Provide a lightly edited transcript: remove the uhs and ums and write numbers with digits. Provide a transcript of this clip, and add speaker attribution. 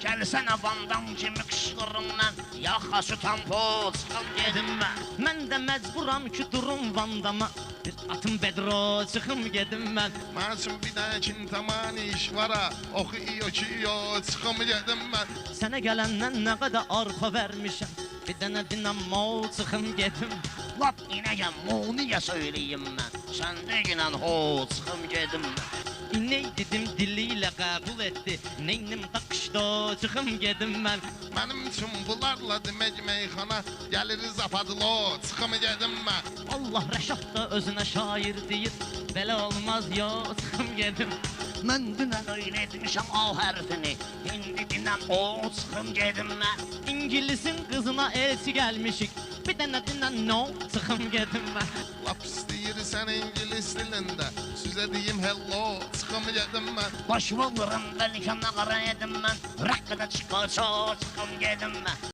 Speaker 1: Gəlsənə Vandan kimi qışqırımdan, yaxa su tampo çıxım gedim mən.
Speaker 2: Mən də məcburam ki, durum Vandama, bir atım bedro çıxım gedim mən.
Speaker 3: Mən üçün bir dənə kintaman iş var ha, oxu iyo ki iyo, çıxım gedim mən.
Speaker 2: Sənə gələndən nə qədər arpa vermişəm, bir dənə dinamo çıxım gedim.
Speaker 1: Lap inəyəm, niyə söyləyim mən, səndə ginən ho, çıxım gedim mən.
Speaker 2: İnək dedim dili ilə qəbul etdi, neynim takışda çıxım gedim mən.
Speaker 3: Mənim üçün bunlarla demək meyxana, gəliriz apadılo, çıxım gedim mən.
Speaker 2: Allah Rəşad da özünə şair deyir, belə olmaz yo, çıxım gedim.
Speaker 1: Mən dünən öyle etmişəm A hərfini, indi dinəm o, çıxım gedim mən.
Speaker 2: İngilisin qızına elçi gəlmişik, bir dənə dinən no, çıxım gedim mən.
Speaker 3: Lap istəyirsən ingilis dilində, sizə deyim hello, çıxım gedim mən.
Speaker 1: Baş vururum, bəlkə nə qara yedim mən, rəqqədə çıxar, çıxım gedim mən.